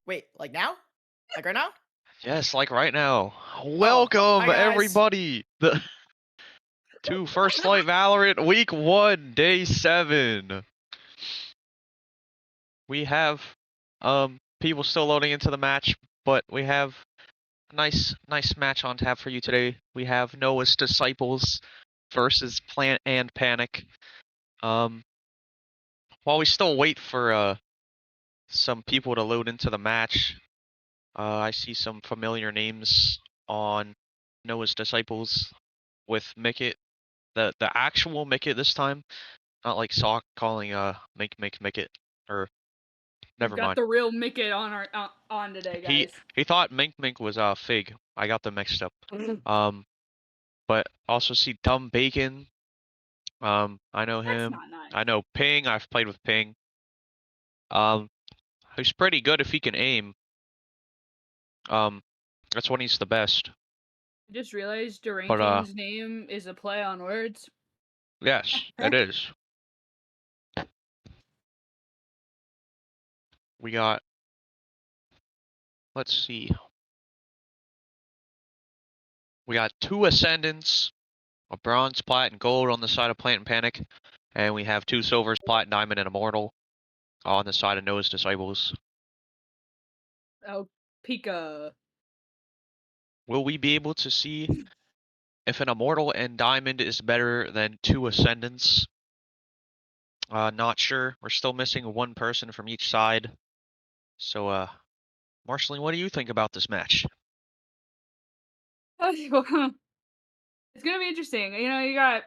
Wait, like now? Like right now? Yes, like right now. Oh, hi Welcome guys. everybody to First Night Valorant Week 1, Day 7. We have people still loading into the match, but we have a nice match on tap for you today. We have Noah's Disciples versus Plant and Panic. Um while we still wait for some people to load into the match, I see some familiar names on Noah's Disciples with Mickey. The actual Mickey this time, not like Sock calling Mickey, or We've never got mind. the real Mickey on today, He guys. he thought Mink was Fig. I got them mixed up. But also see Dumb Bacon. I know That's him. not nice. I know Ping. I've played with Ping. Um, who's pretty good if he can aim. That's when he's the best. I just realized But Duranking's name is a play on words. yes, it is. We got. Let's see. We got 2 Ascendants, a Bronze, Plat, and Gold on the side of Plant and Panic, and we have 2 Silvers, Plat, Diamond, and Immortal on the side of Noah's Disciples. Oh, Pika. Will we be able to see if an Immortal and Diamond is better than 2 Ascendants? Not sure. We're still missing 1 person from each side. So, Marceline, what do you think about this match? It's gonna be interesting. You got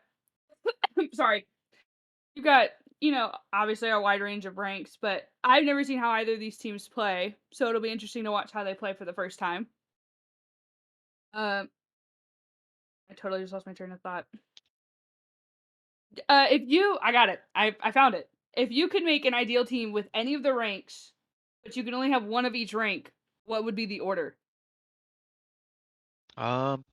sorry. You got, obviously a wide range of ranks, but I've never seen how either of these teams play, so it'll be interesting to watch how they play for the first time. Um, I totally just lost my train of thought. I got it. I found it. If you could make an ideal team with any of the ranks, but you can only have one of each rank, what would be the order? Um,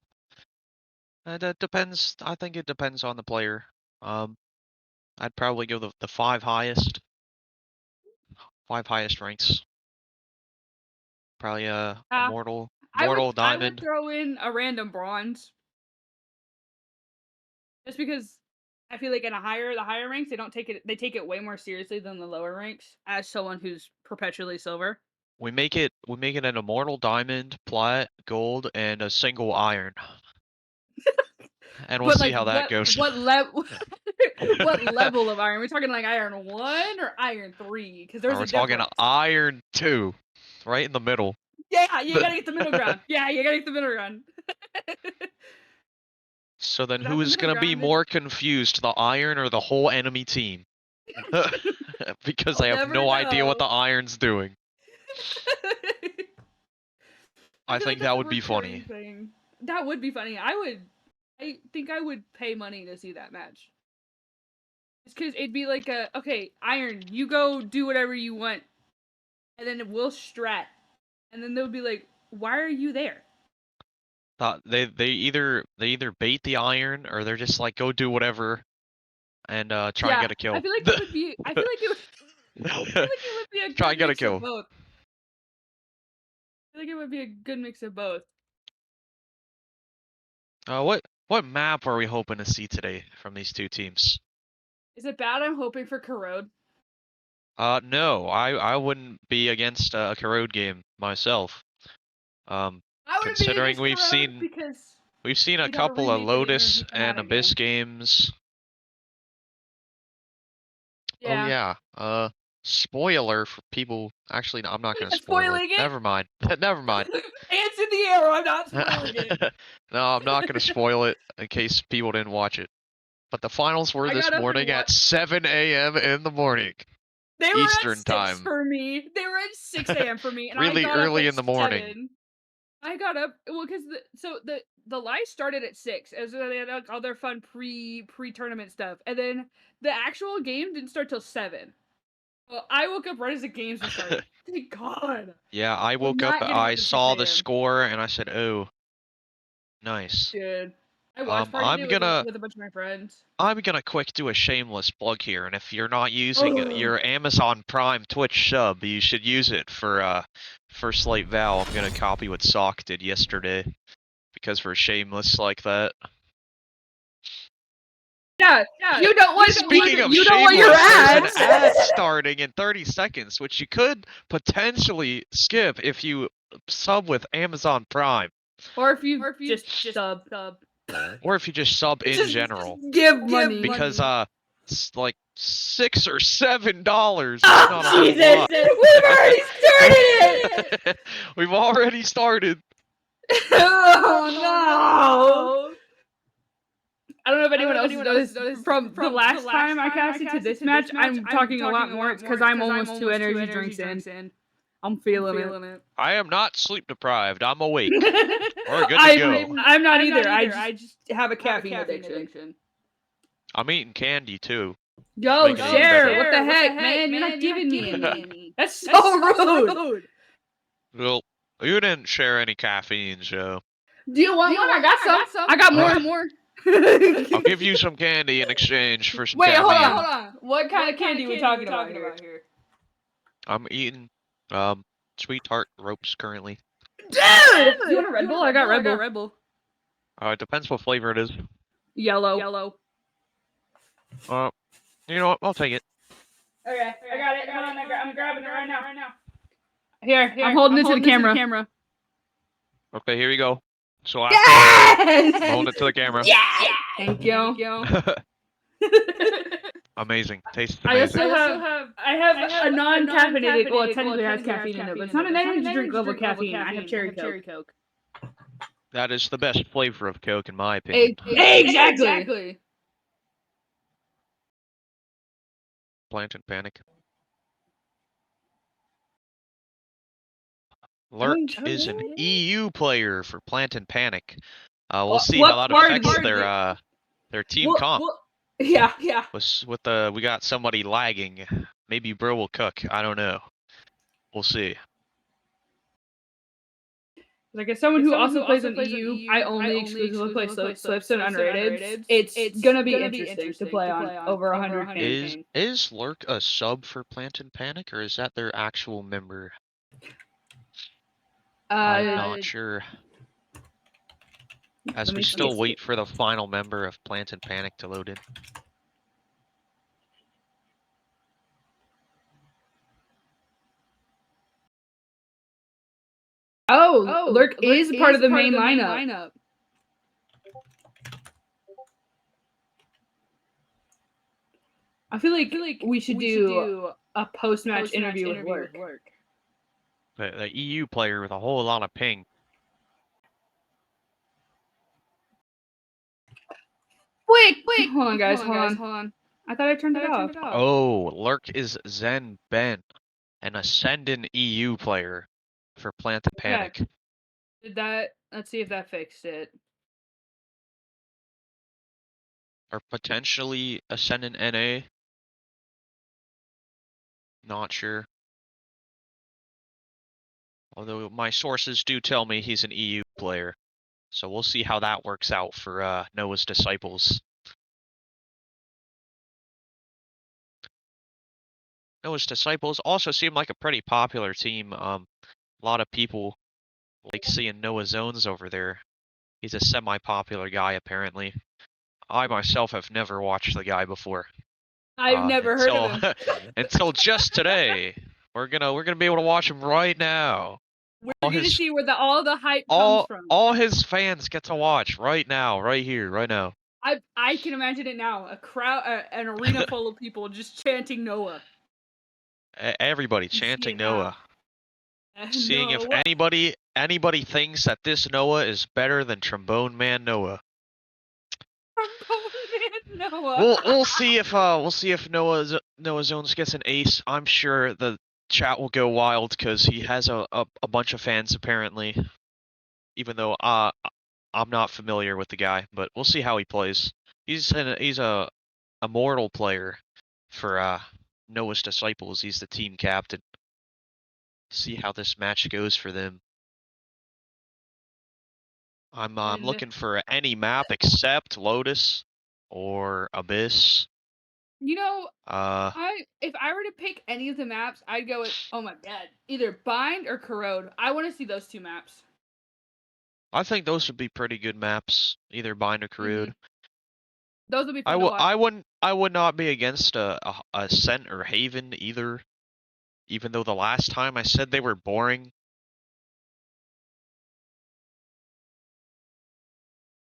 that depends. I think it depends on the player. I'd probably go the 5 highest. 5 highest ranks. Probably Immortal, I would Diamond. throw in a random bronze. Just because I feel like in the higher ranks, they take it way more seriously than the lower ranks, as someone who's perpetually silver. We make it an Immortal, Diamond, Plat, Gold, and a single Iron. And we'll But see like how that goes. what level what level of iron? Are we talking like iron 1 or iron 3? Because there's We're a talking difference. Iron 2, right in the middle. Yeah, you gotta get the middle ground. Yeah, you gotta get the middle ground. So then Without who the is middle gonna be ground, more confused, the Iron or the whole enemy team? Because I'll they have never no idea what the know. Iron's doing. I I feel like think that's that a would be recurring funny. thing. That would be funny. I think I would pay money to see that match. Just because it'd be like okay, Iron, you go do whatever you want, and then we'll strat, and then they'll be like, why are you there? They either bait the Iron or they're just like go do whatever and try and Yeah, get a kill. I feel like it would. I feel like it would be a Try good and get a mix of kill. both. I feel like it would be a good mix of both. What map are we hoping to see today from these 2 teams? Is it bad? I'm hoping for Corrode. No, I wouldn't be against a Corrode game myself. I wouldn't be Considering against Corrode because we've seen a we'd have a couple of remake of the Lotus Energy and Fanatic Abyss game. games. Oh Yeah. yeah, spoiler for people. Actually, no, I'm not gonna I'm spoil it. spoiling it. Never mind. Never mind. Hands in the air. I'm not spoiling it. No, I'm not gonna spoil it in case people didn't watch it. But the finals were I this got up and morning at 7 a.m. in the morning, They were at Eastern 6 time. for me. They were at 6 a.m. for me, and I Really got up early at in the morning. 7. I got up because the live started at 6, as they had like, all their fun pre-tournament stuff, and then the actual game didn't start till 7. Well, I woke up right as the games were starting. Thank God. Yeah, I I'm woke up, not getting I up at 6 saw the a.m. score, and I said, "Oh, nice." Dude. I watch partied it with a bunch of my friends. I'm gonna quick do a shameless plug here, and if you're not using Oh. your Amazon Prime Twitch sub, you should use it for first light Val, I'm gonna copy what Sock did yesterday because we're shameless like that. Yeah. You don't want Speaking of you don't want shameless, your there's ads. an ad starting in 30 seconds, which you could potentially skip if you sub with Amazon Prime, Or if you just sub. or if you just sub in Just general. give money. Because it's like $6 or $7. It's Oh, not a whole Jesus! lot. We've already started it! We've already started. Oh no! I don't know if anyone else has noticed from the last time I casted to this match, I'm talking a lot more. It's because I'm almost 2 energy drinks in. I'm feeling it. I am not sleep deprived. I'm awake. We're good to go. I'm not either. I just have a caffeine addiction. I'm eating candy too. Yo, Make it even share! better. What the heck, man? You're not giving me any. That's so rude. Well, you didn't share any caffeine, so Do you want one? I got some. I got more. I'll give you some candy in exchange for some Wait, caffeine. hold on. What kind of candy are we talking about here? I'm eating sweet tart ropes currently. Dude! You want a Red Bull? I got Red Bull. It depends what flavor it is. Yellow. You know what? I'll take it. Okay, I got it. Hold on, I'm grabbing it right now. Here, I'm holding it to the camera. Okay, here you go. So Yes! holding it to the camera. Yeah! Thank you. Amazing. Tastes amazing. I have a non-caffeinated, well, it technically has caffeine in it, but it's not an energy drink level caffeine. I have cherry Coke. That is the best flavor of Coke in my opinion. Exactly. Plant and Panic. Lurk is an EU player for Plant and Panic. We'll see how that affects their team comp. Yeah. We got somebody lagging. Maybe bro will cook. I don't know. We'll see. Like as someone who also plays on EU, I only exclusively play Slips and Unrated. It's gonna be interesting to play on over 100 campaign. Is Lurk a sub for Plant and Panic, or is that their actual member? I'm not sure. As we still wait for the final member of Plant and Panic to load in. Oh, Lurk is part of the main lineup. I feel like we should do a post-match interview with Lurk. The EU player with a whole lot of ping. Wait. Hold on, guys. Hold on. I thought I turned it off. Oh, Lurk is Zen Ben, an Ascendant EU player for Plant and Panic. Okay. Did that? Let's see if that fixed it. Or potentially Ascendant NA. Not sure. Although my sources do tell me he's an EU player. So we'll see how that works out for Noah's Disciples. Noah's Disciples also seem like a pretty popular team. A lot of people like seeing Noah Zones over there. He's a semi-popular guy apparently. I myself have never watched the guy before. I've never heard of him. Until just today. We're gonna be able to watch him right now. We're gonna see where all the hype comes from. All his fans get to watch right now, right here, right now. I can imagine it now. A crowd, an arena full of people just chanting Noah. Everybody chanting Noah. Seeing if anybody thinks that this Noah is better than Trombone Man Noah. Trombone Man Noah. We'll see if Noah Zones gets an ace. I'm sure the chat will go wild because he has a bunch of fans apparently. Even though I'm not familiar with the guy, but we'll see how he plays. He's a immortal player for Noah's Disciples. He's the team captain. See how this match goes for them. I'm looking for any map except Lotus or Abyss. You know, Uh, if I were to pick any of the maps, I'd go with, oh my god, either Bind or Corrode. I want to see those two maps. I think those would be pretty good maps, either Bind or hmm Crude. Those would be fun to watch. I would not be against a Ascent or Haven either, even though the last time I said they were boring.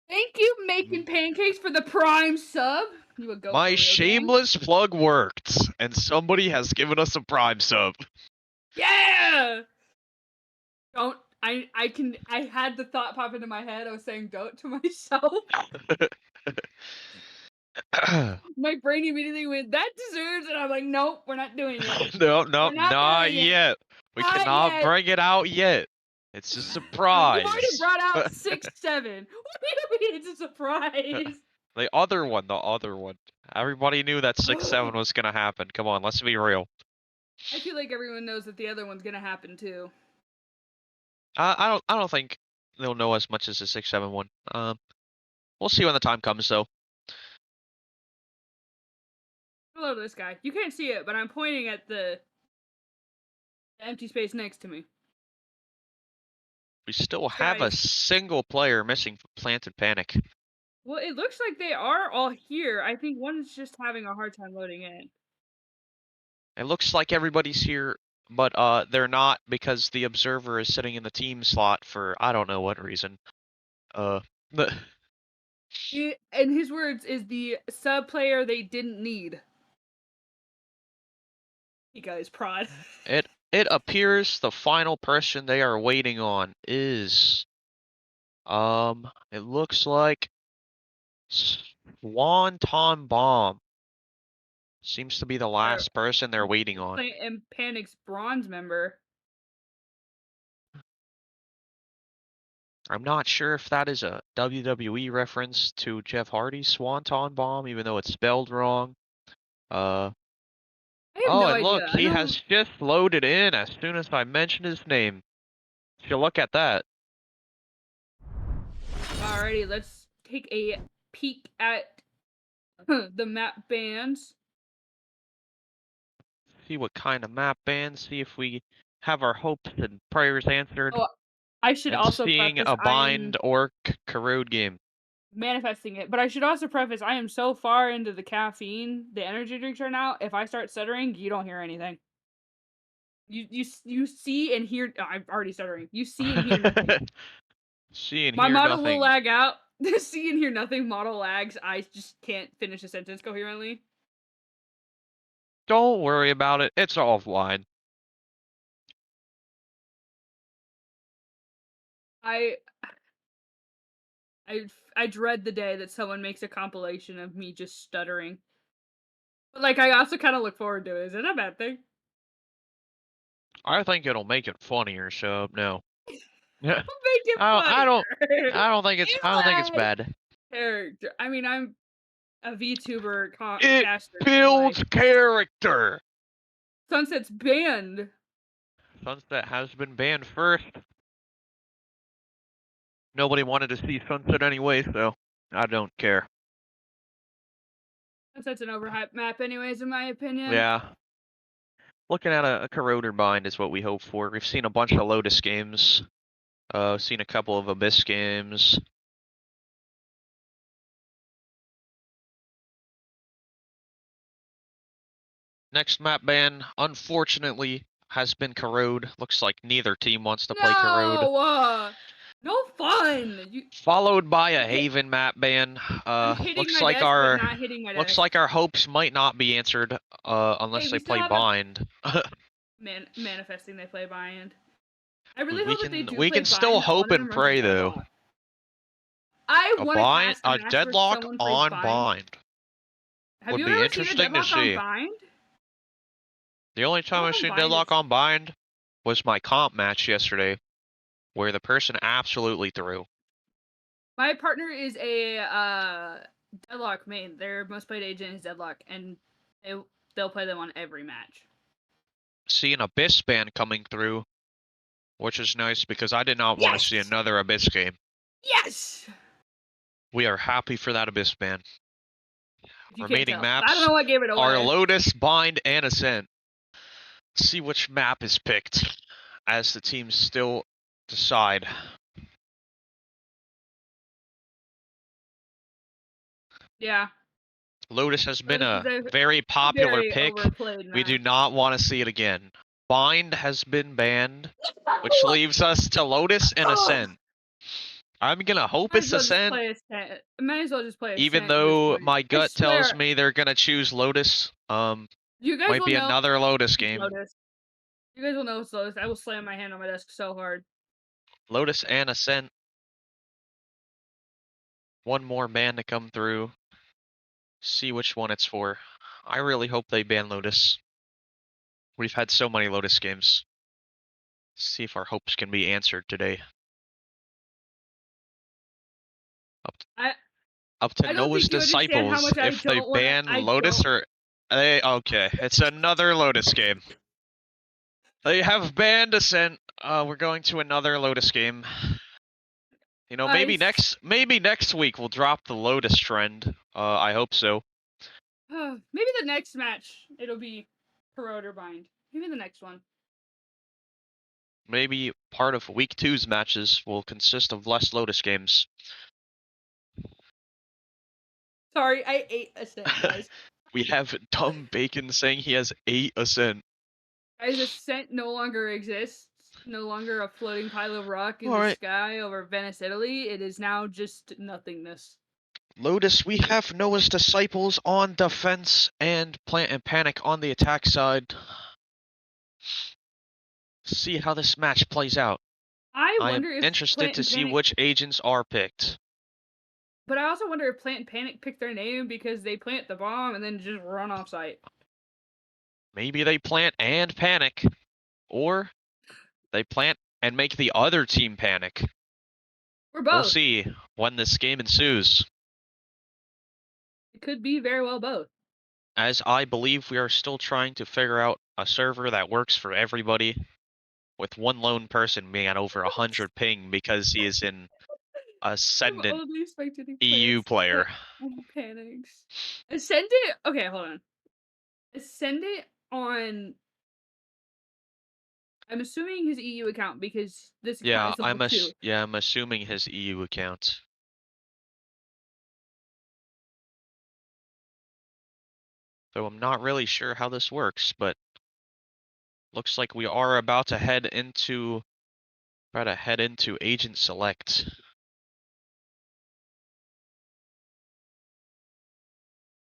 Thank you, Making Pancakes, for the Prime sub. You would go for My real, gang. shameless plug worked, and somebody has given us a Prime sub. Yeah! Don't, I had the thought pop into my head. I was saying don't to myself. My brain immediately went, that deserves it. I'm like, nope, we're not doing it. No, We're not not doing it. yet. We Not cannot yet. bring it out yet. It's a You've surprise. already brought out 6-7. What do you mean it's a surprise? The other one. Everybody knew that 6-7 was gonna happen. Come on, let's be real. I feel like everyone knows that the other one's gonna happen too. I don't think they'll know as much as the 6-7 one. We'll see when the time comes though. Hello to this guy. You can't see it, but I'm pointing at the empty space next to me. We still have a Guys. single player missing from Planted Panic. Well, it looks like they are all here. I think one is just having a hard time loading in. It looks like everybody's here, but they're not because the observer is sitting in the team slot for I don't know what reason. The In his words, is the sub player they didn't need. You guys, prod. It appears the final person they are waiting on is it looks like Swanton Bomb. Seems to be the last person they're waiting on. And Panic's bronze member. I'm not sure if that is a WWE reference to Jeff Hardy's Swanton Bomb, even though it's spelled wrong. I have Oh, no and idea. look, he has just loaded in as soon as I mentioned his name. You look at that. Alrighty, let's take a peek at the map bands. See what kind of map band, see if we have our hopes and prayers answered. Oh, I should and also seeing preface a Bind or Corrode game. manifesting it, but I should also preface I am so far into the caffeine, the energy drinks right now. If I start stuttering, you don't hear anything. You see and hear. I'm already stuttering. You see and hear nothing. See and My hear model nothing. will lag out. See and hear nothing. Model lags. I just can't finish a sentence coherently. Don't worry about it. It's offline. I dread the day that someone makes a compilation of me just stuttering. But like, I also kind of look forward to it. Is it a bad thing? I think it'll make it funnier, so no. Make it I don't think it's bad. bad. Character. I mean, I'm a VTuber It caster. builds Like, character. Sunset's banned. Sunset has been banned first. Nobody wanted to see Sunset anyway, so I don't care. Sunset's an overhyped map, anyways, in my opinion. Yeah. Looking at a Corroder Bind is what we hope for. We've seen a bunch of Lotus games. Seen a couple of Abyss games. Next map ban, unfortunately, has been Corrode. Looks like neither team wants to play Corrode. No fun. Followed by a Haven map ban. Looks like our looks like our hopes might not be answered unless they play Bind. Manifesting they play Bind. I really hope that they do. We can still hope and pray though. I want a deadlock on Bind. Have you ever seen a deadlock on Bind? The only time I've seen deadlock on Bind was my comp match yesterday, where the person absolutely threw. My partner is a deadlock main. Their most played agent is deadlock, and they'll play them on every match. See an Abyss ban coming through, which is nice because I did not want to see another Abyss game. Yes! We are happy for that Abyss ban. If you can't Remaining tell. I don't maps know what gave it are away. Lotus, Bind, and Ascent. Let's see which map is picked as the teams still decide. Yeah. Lotus has been Lotus is a a very popular very pick. overplayed We do match. not want to see it again. Bind has been banned, which leaves us to Lotus and Ascent. I'm gonna hope Might it's as well just Ascent, play Ascent. Might as well just play even Ascent at this though point. my I gut tells swear, me they're gonna choose Lotus. you guys Might will be know another Lotus it's game. Lotus. You guys will know it's Lotus. I will slam my hand on my desk so hard. Lotus and Ascent. One more ban to come through. See which one it's for. I really hope they ban Lotus. We've had so many Lotus games. See if our hopes can be answered today. Up to I don't Noah's think you understand how disciples much I if they don't want to. ban I Lotus don't. or okay. It's another Lotus game. They have banned Ascent. We're going to another Lotus game. You know, maybe next week we'll drop the Lotus trend. I hope so. Maybe the next match it'll be Corrode or Bind. Maybe the next one. Maybe part of week 2's matches will consist of less Lotus games. Sorry, I ate Ascent, guys. We have Dumb Bacon saying he has 8 Ascent. Guys, Ascent no longer exists. No longer a floating pile of rock in the Alright. sky over Venice, Italy. It is now just nothingness. Lotus, we have Noah's disciples on defense and Plant and Panic on the attack side. See how this match plays out. I I am wonder if interested Plant to and see Panic, which agents are picked. but I also wonder if Plant and Panic picked their name because they plant the bomb and then just run off site. Maybe they plant and panic, or they plant and make the other team panic. Or both. We'll see when this game ensues. It could be very well both. As I believe we are still trying to figure out a server that works for everybody, with one lone person being at over 100 ping because he is an ascendant EU player. Panics. Ascendant. Okay, hold on. Ascendant on. I'm assuming his EU account because this account Yeah, is level 2. I'm assuming his EU account. Though I'm not really sure how this works, but looks like we are about to head into agent select.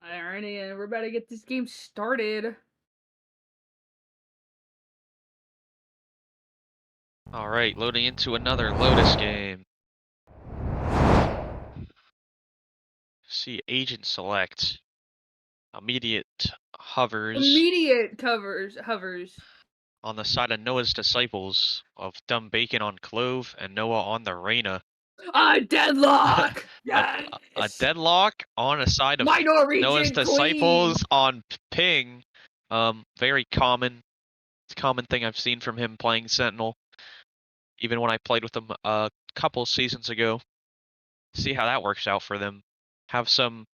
Alrighty, and we're about to get this game started. Alright, loading into another Lotus game. See agent select. Immediate hovers. Immediate hovers. On the side of Noah's disciples of Dumb Bacon on Clove and Noah on the Reina. A deadlock! Yes! A deadlock on a side of Norwegian Noah's queen! disciples on ping. Very common. It's a common thing I've seen from him playing Sentinel. Even when I played with him a couple seasons ago. See how that works out for them. Have some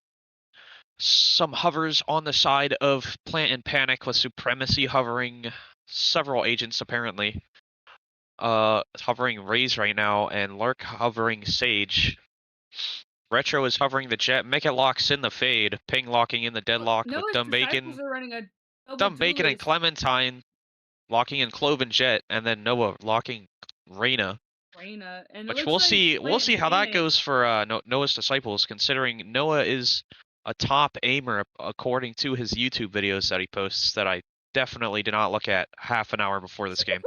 hovers on the side of Plant and Panic with Supremacy hovering several agents apparently. Hovering Raze right now, and Lark hovering Sage. Retro is hovering the Jet. Make it locks in the Fade. Ping locking in the Deadlock with Dumb Bacon. Are running a Dumb Bacon and Clementine locking in Clove and Jet, and then Noah locking Reina. And which we'll see. We'll see how that goes for Noah's disciples, considering Noah is a top aimer according to his YouTube videos that he posts. That I definitely did not look at half an hour before this game.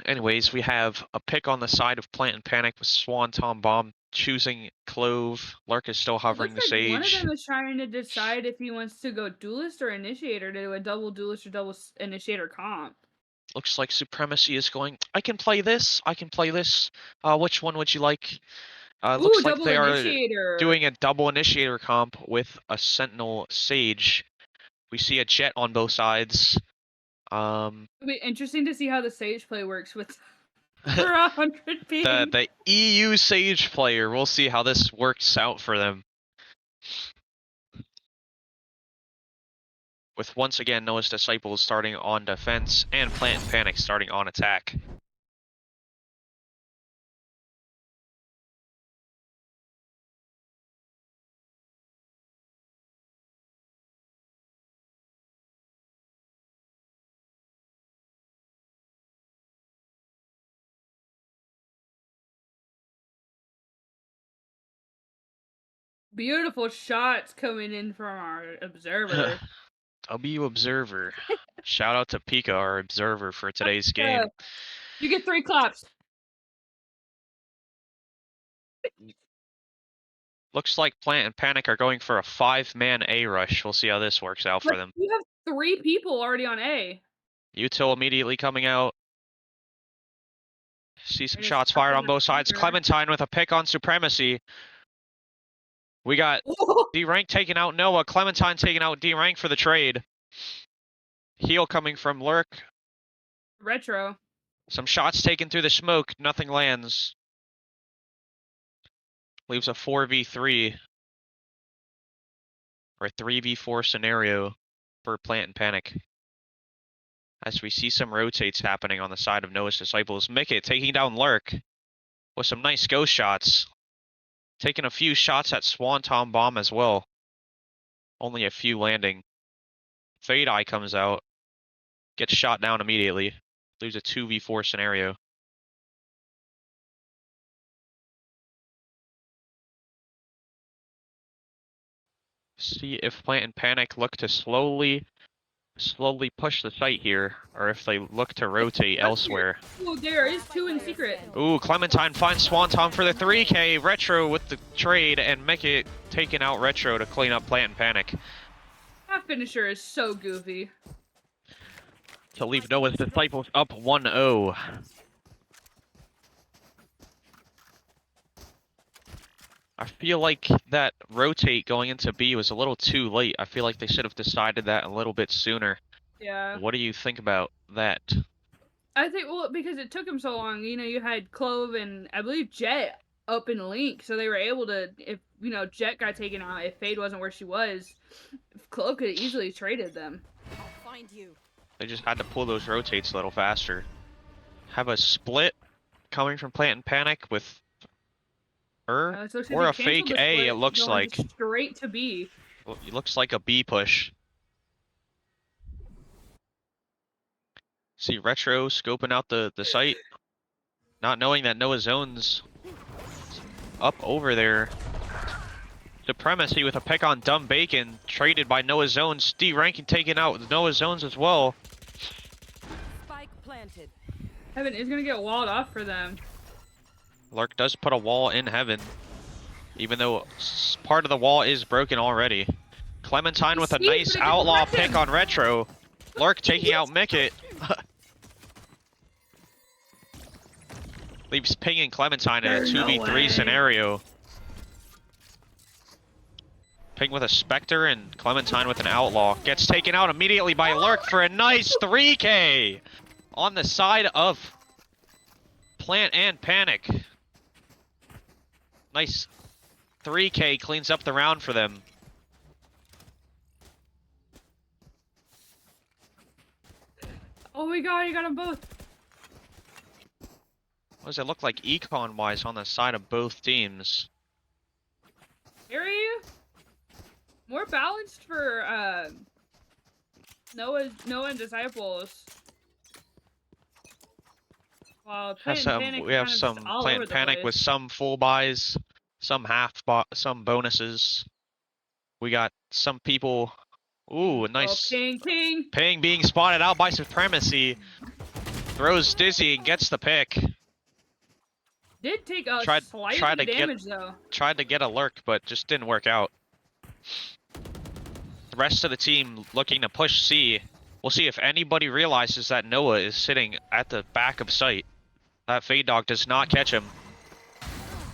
Anyways, we have a pick on the side of Plant and Panic with Swanton Bomb choosing Clove. Lark is still hovering the Sage. One of them is trying to decide if he wants to go Duelist or Initiator to do a double Duelist or double Initiator comp. Looks like Supremacy is going, I can play this, I can play this. Which one would you like? Looks like they are doing a double Initiator comp with a Sentinel Sage. We see a Jet on both sides. It'll be interesting to see how the Sage play works with For 100 ping. The EU Sage player. We'll see how this works out for them. With once again Noah's Disciples starting on defense and Plant and Panic starting on attack. Beautiful shots coming in from our observer. W Observer. Shout out to Pika, our observer for today's game. You get 3 claps. Looks like Plant and Panic are going for a 5-man A rush. We'll see how this works out for them. You have 3 people already on A. Util immediately coming out. See some just shots stuck fired on on the both sides. center. Clementine with a pick on Supremacy. We got D-Rank taking out Noah. Clementine taking out D-Rank for the trade. Heal coming from Lurk. Retro. Some shots taken through the smoke. Nothing lands. Leaves a 4v3. Or a 3v4 scenario for Plant and Panic. As we see some rotates happening on the side of Noah's Disciples. Mickett taking down Lurk with some nice ghost shots. Taking a few shots at Swanton Bomb as well. Only a few landing. Fade Eye comes out. Gets shot down immediately. Leaves a 2v4 scenario. See if Plant and Panic look to slowly push the site here, or if they look to rotate elsewhere. Oh, there is 2 in secret. Ooh, Clementine finds Swanton for the 3K. Retro with the trade, and Mickett taking out Retro to clean up Plant and Panic. That finisher is so goofy. To leave Noah's Disciples up 1-0. I feel like that rotate going into B was a little too late. I feel like they should have decided that a little bit sooner. Yeah. What do you think about that? I think, well, because it took him so long, you know, you had Clove and I believe Jet up in Link, so they were able to, if, you know, Jet got taken out, if Fade wasn't where she was, Clove could have easily traded them. I'll find you. They just had to pull those rotates a little faster. Have a split coming from Plant and Panic with her, So or they a fake canceled the A, split, it looks going like. Straight to B. It looks like a B push. See Retro scoping out the site, not knowing that Noah Zone's up over there. Supremacy with a pick on Dumb Bacon, traded by Noah Zones. D-Ranking taking out Noah Zones as well. Spike planted. Heaven is gonna get walled off for them. Lurk does put a wall in Heaven, even though part of the wall is broken already. Clementine with a nice outlaw pick on Retro. Lurk taking out Mickett. Leaves Ping and Clementine in a 2v3 scenario. Ping with a Spectre and Clementine with an Outlaw. Gets taken out immediately by Lurk for a nice 3K on the side of Plant and Panic. Nice 3K cleans up the round for them. Oh my god, you got them both. What does it look like econ-wise on the side of both teams? Very more balanced for Noah and Disciples. While Plant and Panic We have kind of some just all Plant over and the Panic place. with some full buys, some some bonuses. We got some people. Ooh, a nice Ping. Ping being spotted out by Supremacy. Throws Dizzy and gets the pick. Did take a Tried slight to bit of damage though. Tried to get a lurk, but just didn't work out. The rest of the team looking to push C. We'll see if anybody realizes that Noah is sitting at the back of site. That Fade Dog does not catch him.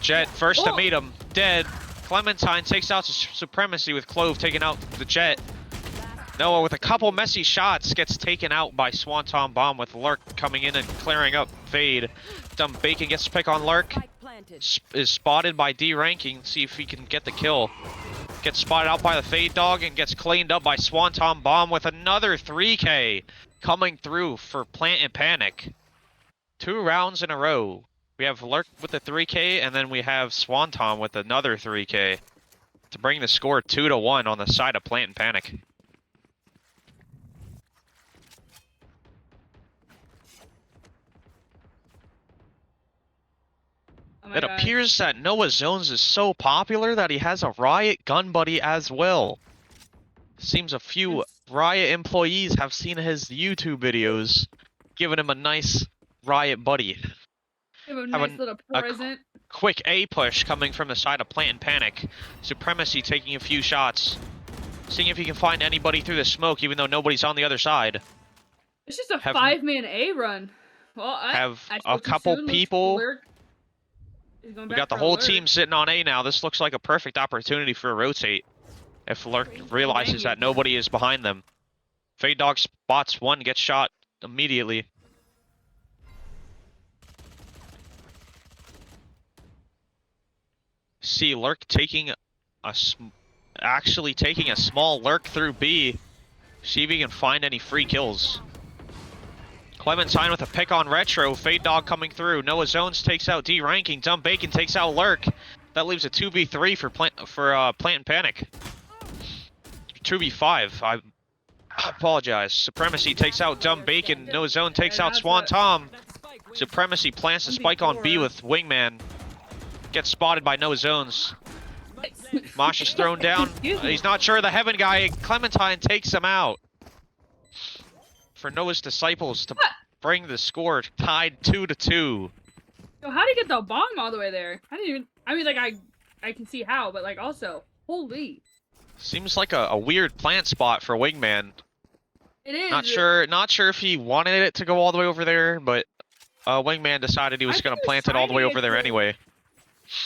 Jet first to meet him, dead. Clementine takes out Supremacy with Clove taking out the Jet. Last Noah with a couple messy shots gets taken out by Swanton Bomb with Lurk coming in and clearing up Fade. Dumb Bacon gets to pick on Lurk. Spike planted. Is spotted by D ranking. See if he can get the kill. Gets spotted out by the Fade Dog and gets cleaned up by Swanton Bomb with another 3K coming through for Plant and Panic. 2 rounds in a row. We have Lurk with the 3K and then we have Swanton with another 3K to bring the score 2-1 on the side of Plant and Panic. Oh my It God. appears that Noah Zones is so popular that he has a Riot gun buddy as well. Seems a few Yes. Riot employees have seen his YouTube videos, giving him a nice Riot buddy. Give him have a nice a- little a- present. Quick A push coming from the side of Plant and Panic. Supremacy taking a few shots. Seeing if he can find anybody through the smoke, even though nobody's on the other side. It's just a have- 5-man A run. Well, Have I a spoke too couple soon. Looks people. Lurk is going We back got the for whole Lurk. team sitting on A now. This looks like a perfect opportunity for a rotate. If Lurk realizes that nobody is behind them. Fade Dog spots one, gets shot immediately. See Lurk taking actually taking a small Lurk through B. See if he can find any free kills. Clementine with a pick on Retro. Fade Dog coming through. Noah Zones takes out D ranking. Dumb Bacon takes out Lurk. That leaves a 2v3 for Plant and Panic. 2v5. I apologize. Supremacy takes out Dumb Bacon. Noah Zone takes out Swan Tom. Supremacy plants the spike on B with Wingman. Gets spotted by Noah Zones. Mosh is thrown down. Excuse me. He's not sure of the Heaven guy. Clementine takes him out. For Noah's Disciples to bring the score tied 2-2. So how did he get the bomb all the way there? I didn't even. I mean, like I can see how, but like also, holy. Seems like a weird plant spot for Wingman. It is. Not sure if he wanted it to go all the way over there, but Wingman decided he was I gonna think he was plant it all trying the to way get over there to- anyway.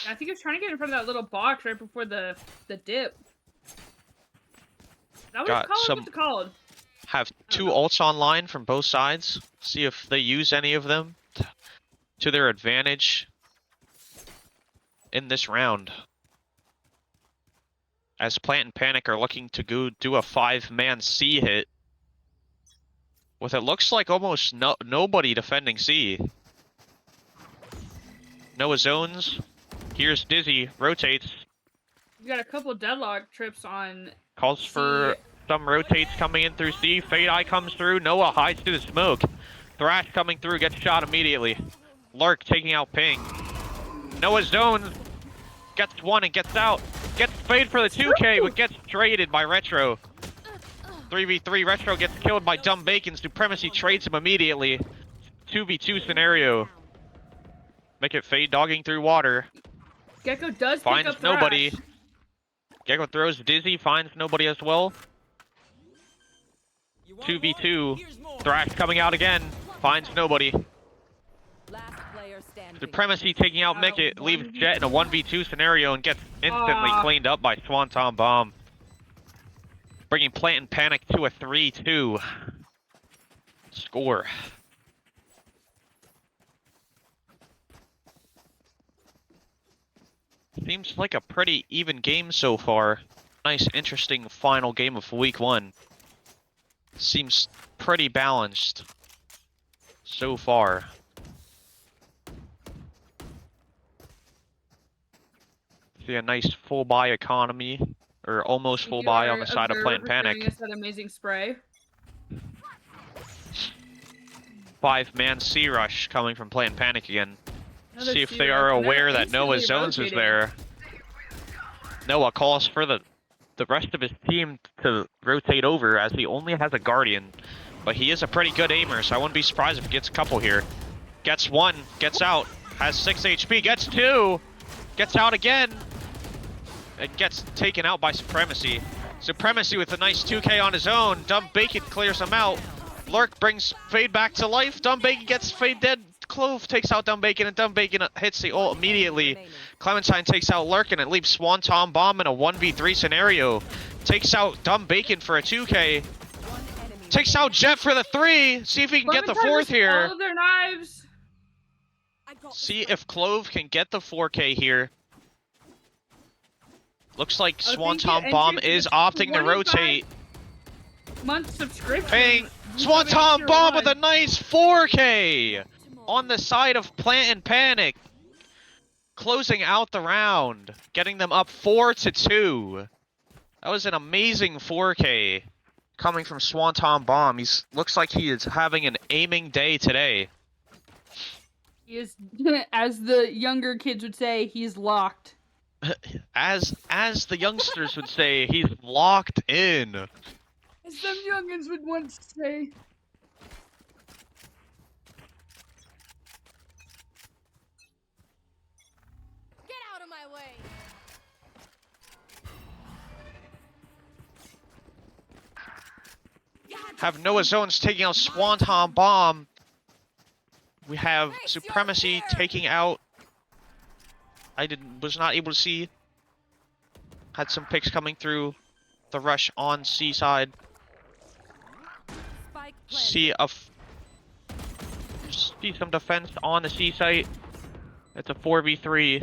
I think he was trying to get in front of that little box right before the dip. That was Got called. some- What's it called? Have two know. ults online from both sides. See if they use any of them to their advantage in this round. As Plant and Panic are looking to go do a 5-man C hit. With it looks like almost nobody defending C. Noah Zones. Here's Dizzy. Rotates. You got a couple deadlock trips on. Calls for C. some rotates coming in through C. Fade Eye comes through. Noah hides to the smoke. Thrash coming through. Gets shot immediately. Lurk taking out Ping. Noah Zones. Gets one and gets out. Gets Fade for the 2K, but gets traded by Retro. 3v3. Retro gets killed by Dumb Bacon. Supremacy trades him immediately. 2v2 scenario. Make it Fade dogging through water. Gecko does pick Finds up nobody. Thrash. Gecko throws Dizzy, finds nobody as well. 2v2. Thrash coming out again. Finds nobody. Last player standing. Supremacy taking out Mickett. Leaves Jet in a 1v2 scenario and gets instantly Aw. cleaned up by Swanton Bomb. Bringing Plant and Panic to a 3-2 score. Seems like a pretty even game so far. Nice, interesting final game of week 1. Seems pretty balanced so far. See a nice full buy economy, or almost full buy on the side of Plant and Panic. Giving us that amazing spray. 5-man C rush coming from Plant and Panic again. Another See if C they rush, are and they're aware that Noah instantly Zones is rotating. there. Noah calls for the rest of his team to rotate over as he only has a Guardian. But he is a pretty good aimer, so I wouldn't be surprised if he gets a couple here. Gets one, gets out, has 6 HP, gets 2, gets out again. It gets taken out by Supremacy. Supremacy with a nice 2K on his own. Dumb Bacon clears him out. Lurk brings Fade back to life. Dumb Bacon gets Fade dead. Clove takes out Dumb Bacon, and Dumb Bacon hits the ult immediately. Remaining. Clementine takes out Lurk, and it leaves Swanton Bomb in a 1v3 scenario. Takes out Dumb Bacon for a 2K. One enemy Takes out Jet for the 3. See if he can get the Clementine 4th risked here. all of their knives. See if Clove can get the 4K here. Looks like I think Swanton the Bomb entry is for opting to 25 rotate. Month subscription. Bang! You Swanton probably Bomb sure with a nice 4K on the side of Plant and Panic. Closing out the round, getting them up 4-2. That was an amazing 4K coming from Swanton Bomb. Looks like he is having an aiming day today. He is, as the younger kids would say, he's locked. As the youngsters would say, he's locked in. As some youngins would once say. Get out of my way. Have Noah Zones taking out Swanton Bomb. We have Supremacy taking out. Was not able to see. Had some picks coming through the rush on C side. Spike planted. See some defense on the C site. It's a 4v3.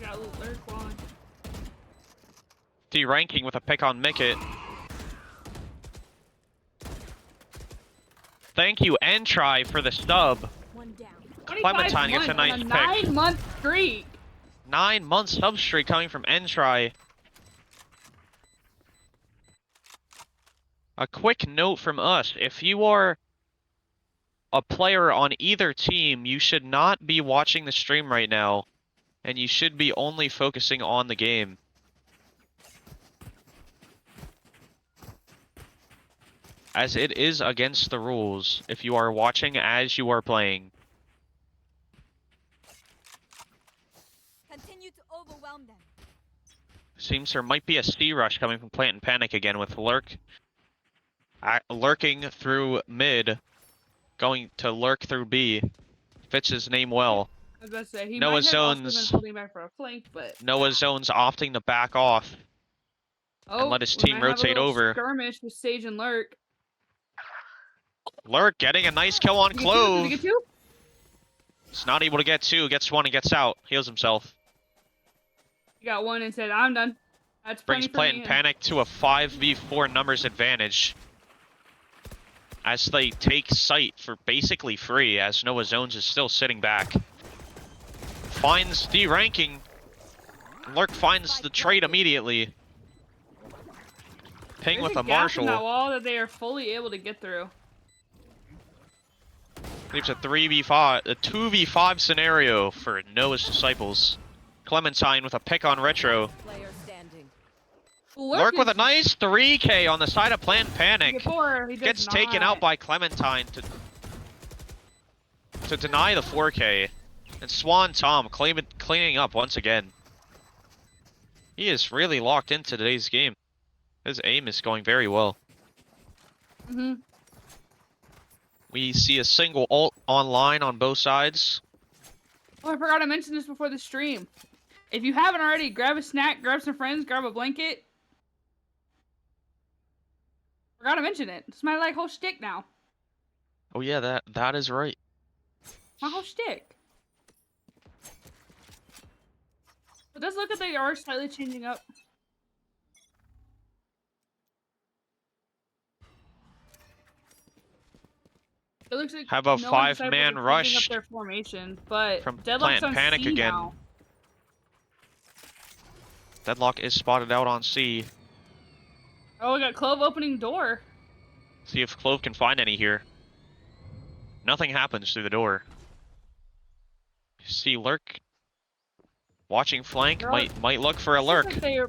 Got a little lurk on. D-ranking with a pick on Mickett. Thank you, Entry, for the stub. One down. 25 Clementine gets a months nice on pick. 9-month streak. 9-month sub streak coming from Entry. A quick note from us. If you are a player on either team, you should not be watching the stream right now. And you should be only focusing on the game. As it is against the rules if you are watching as you are playing. Continue to overwhelm them. Seems there might be a C rush coming from Plant and Panic again with lurking through mid, going to lurk through B. Fits his name well. I was about to say, he Noah might have also Zones- been holding back for a flank, but... Noah Zone's opting to back off. Oh, let his we team might have a rotate little over. skirmish with Sage and Lurk. Lurk getting a nice kill on Did you get two? Did Clove. you get two? He's not able to get 2, gets 1 and gets out. Heals himself. He got one and said, I'm done. That's Brings plenty for Plant me. and Panic to a 5v4 numbers advantage. As they take site for basically free, as Noah Zones is still sitting back. Finds D-ranking. Lurk finds the trade immediately. Ping There's with a gap in that Marshall. wall that they are fully able to get through. Leaves a 3v5, a 2v5 scenario for Noah's Disciples. Clementine with a pick on Retro. Player standing. Lurk with a nice 3K on the side of Plant and Panic. Get four, he does Gets taken out not. by Clementine to deny the 4K. And Swan Tom cleaning up once again. He is really locked into today's game. His aim is going very well. Mhm. We see a single ult online on both sides. Oh, I forgot to mention this before the stream. If you haven't already, grab a snack, grab some friends, grab a blanket. Forgot to mention it. It's my whole shtick now. Oh yeah, that is right. My whole shtick. But let's look at they are slightly changing up. It looks like Have a no one decided 5-man to rush up their formation, but from Deadlock's Plant on Panic C again. now. Deadlock is spotted out on C. Oh, we got Clove opening door. See if Clove can find any here. Nothing happens through the door. See Lurk watching flank, They're all- might look for a Lurk. Looks like they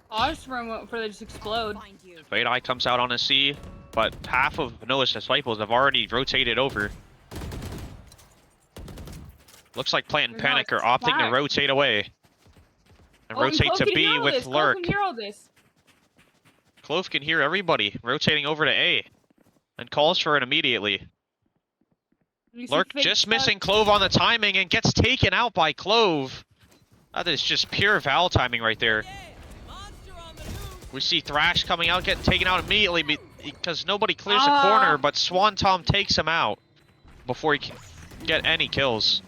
paused for a moment before they just explode. Find you. Fade Eye comes out on a C, but half of Noah's Disciples have already rotated over. Looks like Plant and They're not Panic are opting to back. rotate away. And Oh, and rotate Clove to can B hear all with this. Clove Lurk. can hear all this. Clove can hear everybody rotating over to A. And calls for it immediately. You see Lurk fake just stuff. missing Clove on the timing and gets taken out by Clove. That is just pure Val timing right there. We see Thrash coming out, getting taken out immediately because nobody clears the corner, but Swan Tom takes him out before he can get any kills.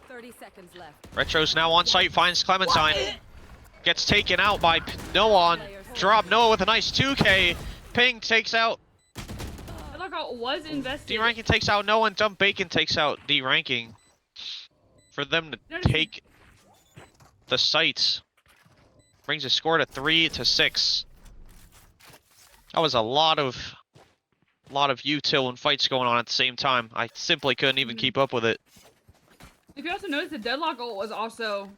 30 seconds left. Retro's now on site, finds Clementine. Gets taken out by Noah on drop. Noah with a nice 2K. Ping takes out. Look how it was invested. D-Ranking takes out Noah, and Dump Bacon takes out D-Ranking. For them to take the sites. Brings the score to 3-6. That was a lot of util and fights going on at the same time. I simply couldn't even keep up with it. If you also notice, the deadlock ult was also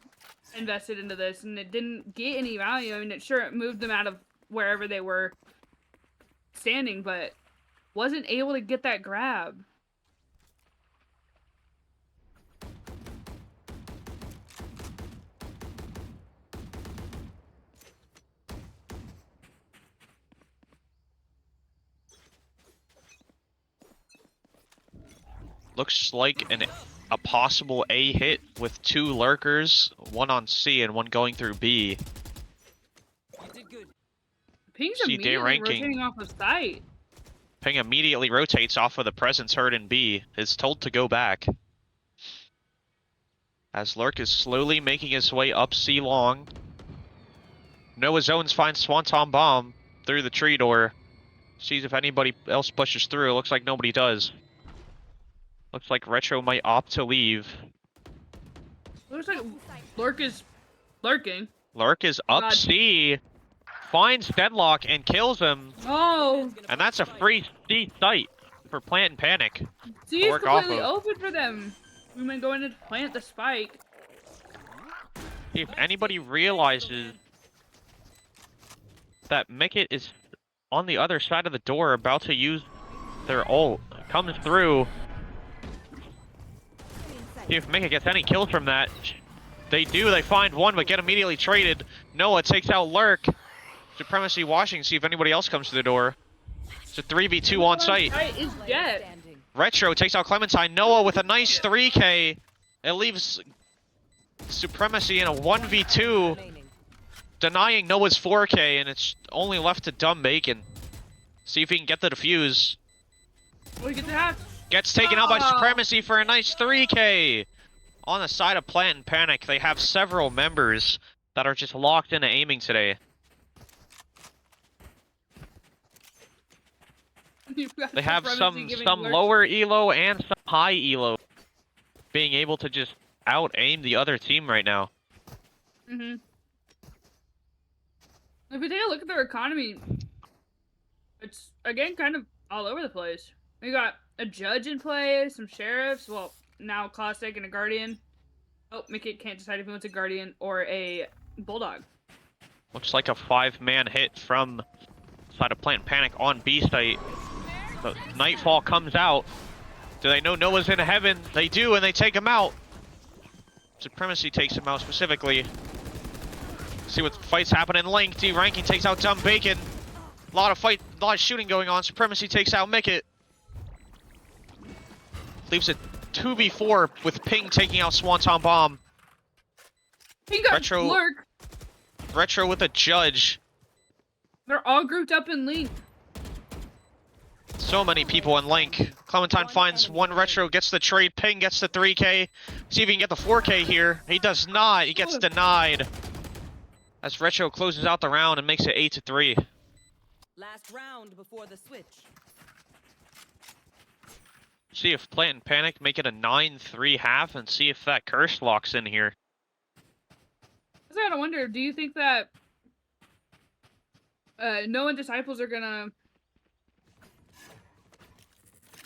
invested into this, and it didn't get any value. I mean, it moved them out of wherever they were standing, but wasn't able to get that grab. Looks like a possible A hit with 2 lurkers, one on C and one going through B. Ping's See immediately D-Ranking. rotating off of sight. Ping immediately rotates off of the presence heard in B, is told to go back. As Lurk is slowly making his way up C long. Noah Zones finds Swanton Bomb through the tree door. Sees if anybody else pushes through. Looks like nobody does. Looks like Retro might opt to leave. Looks like Lurk is lurking. Lurk is up God. C. Finds Deadlock and kills him. Oh, And that's a free C site for Plant and Panic. C is work off completely of. open for them. We might go in and plant the spike. If anybody realizes that Mickett is on the other side of the door about to use their ult, comes through. See if Mickett gets any kills from that. They do, they find one, but get immediately traded. Noah takes out Lurk. Supremacy watching, see if anybody else comes to the door. It's a 3v2 on site. Is dead. Retro takes out Clementine. Noah with a nice 3K. It leaves Supremacy in a 1v2, denying Noah's 4K, and it's only left to Dumb Bacon. See if he can get the defuse. What do you get to have? Gets taken out by Supremacy for a nice 3K. On the side of Plant and Panic, they have several members that are just locked into aiming today. They have some lower elo and some high elo, being able to just out-aim the other team right now. Mm-hmm. If we take a look at their economy, it's, again, kind of all over the place. We got a judge in play, some sheriffs, well, now Classic and a guardian. Oh, Mickey can't decide if he wants a guardian or a bulldog. Looks like a 5-man hit from side of Plant and Panic on B site. So Nightfall comes out. Do they know Noah's in heaven? They do, and they take him out. Supremacy takes him out specifically. See what fights happen in Link. D-Ranking takes out Dumb Bacon. A lot of shooting going on. Supremacy takes out Mickett. Leaves a 2v4 with Ping taking out Swanton Bomb. He got Lurk. Retro with a judge. They're all grouped up in Link. So many people in Link. Clementine finds one. Retro gets the trade. Ping gets the 3K. See if he can get the 4K here. He does not. He gets denied. As Retro closes out the round and makes it 8-3. Last round before the switch. See if Plant and Panic make it a 9-3 half and see if that curse locks in here. I gotta wonder, do you think that Noah and Disciples are gonna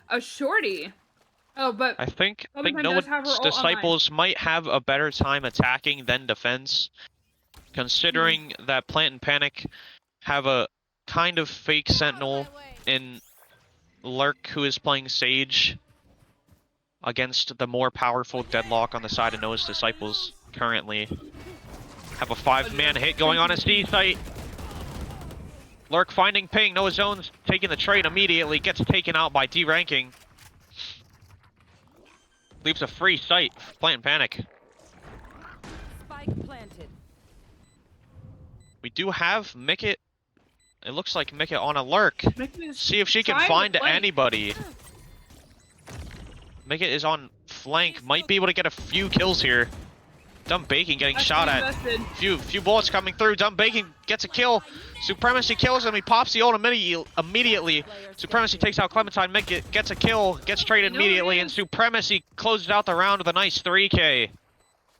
a shorty? Oh, but I think Clementine Noah's does have her ult Disciples might have a better time attacking than defense, considering that Plant and Panic have a kind of fake sentinel in Lurk, who is playing Sage, against the more powerful Deadlock on the side of Noah's Disciples currently. Have a 5-man hit going on a C site. Lurk finding Ping. Noah Zones taking the trade immediately. Gets taken out by D-Ranking. Leaves a free site. Plant and Panic. We do have Mickett. It looks like Mickett on a lurk. Mickett is See if she can trying to find flank. anybody. Mickett is on flank. Might be able to get a few kills here. Dumb Bacon getting That's shot pretty at. invested. Few bullets coming through. Dumb Bacon gets a kill. Supremacy kills him. He pops the ult immediately. Supremacy takes out Clementine. Mickett gets a kill. Gets traded You know immediately. it And is. Supremacy closes out the round with a nice 3K.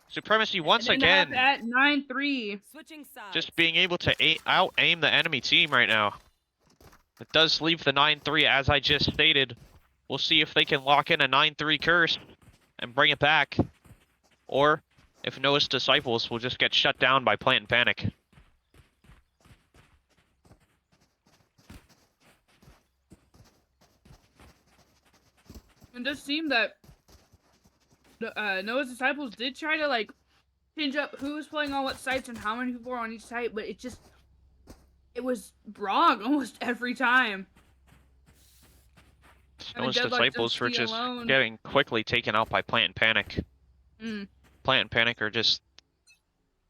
Supremacy once And then again at 9-3. Switching sides. just being able to out-aim the enemy team right now. It does leave the 9-3 as I just stated. We'll see if they can lock in a 9-3 curse and bring it back. Or if Noah's Disciples will just get shut down by Plant and Panic. It does seem that Noah's Disciples did try to like change up who was playing on what sites and how many people were on each site, but it was wrong almost every time. Noah's Deadlock Disciples were Dusty just alone. getting quickly taken out by Plant and Panic. Mm. Plant and Panic are just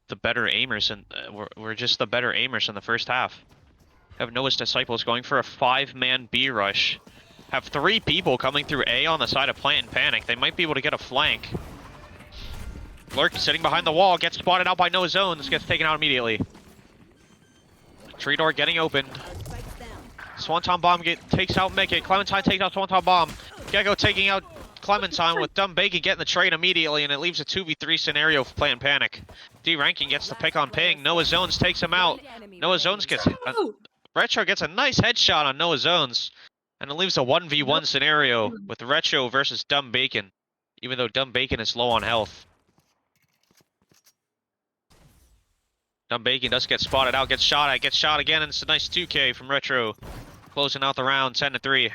the better aimers, and we're just the better aimers in the first half. Have Noah's Disciples going for a 5-man B rush. Have 3 people coming through A on the side of Plant and Panic. They might be able to get a flank. Lurk sitting behind the wall, gets spotted out by No Zones, gets taken out immediately. Tree door getting opened. Spikes down. Swanton Bomb takes out Mickett. Clementine takes out Swanton Bomb. Gecko taking out Clementine with Dumb Bacon getting the trade immediately, and it leaves a 2v3 scenario for Plant and Panic. D-Ranking gets the pick on Ping. Noah Zones takes him out. Noah Zones gets... Retro gets a nice headshot on Noah Zones. And it leaves a 1v1 scenario with Retro versus Dumb Bacon. Even though Dumb Bacon is low on health. Dumb Bacon does get spotted out, gets shot again, and it's a nice 2K from Retro. Closing out the round, 10-3.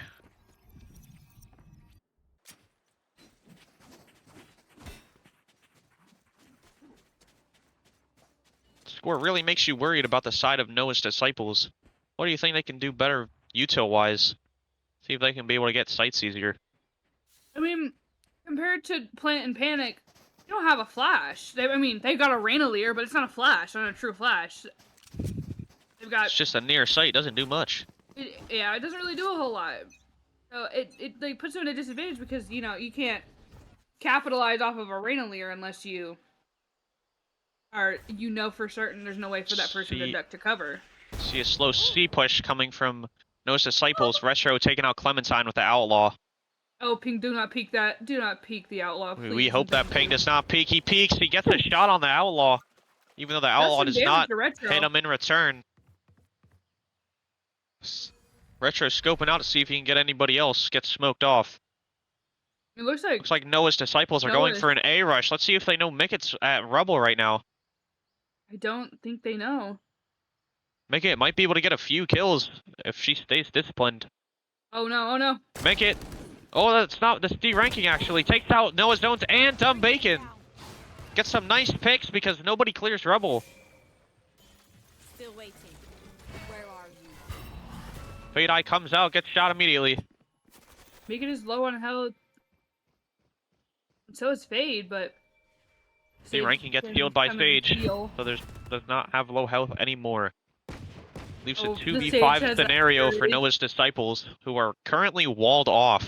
Score really makes you worried about the side of Noah's Disciples. What do you think they can do better util-wise? See if they can be able to get sites easier. I mean, compared to Plant and Panic, they don't have a flash. They've got a Rainalier, but it's not a flash, not a true flash. They've got... It's just a near sight, doesn't do much. Yeah, it doesn't really do a whole lot. So it like puts them at a disadvantage because, you know, you can't capitalize off of a Rainalier unless you are, you know for certain there's no way for that person to duck to cover. See a slow C push coming from Noah's Disciples. Retro taking out Clementine with the Outlaw. Oh, Ping, do not peek that. Do not peek the Outlaw, please. We hope that Ping does not peek. He peeks. He gets a shot on the Outlaw. Even though the Outlaw does not hit him in return. Retro scoping out to see if he can get anybody else. Gets smoked off. It looks like Noah's Disciples are going for an A rush. Let's see if they know Mickett's at Rubble right now. I don't think they know. Mickett might be able to get a few kills if she stays disciplined. Oh no, oh no. Mickett. Oh, that's not. That's D-ranking actually. Takes out Noah Zones and Dumb Bacon. Gets some nice picks because nobody clears Rubble. Still waiting. Where are you? Fade Eye comes out, gets shot immediately. Megan is low on health. So is Fade, but D-ranking gets healed by Sage, so does not have low health anymore. Leaves a 2v5 scenario for Noah's Disciples, who are currently walled off.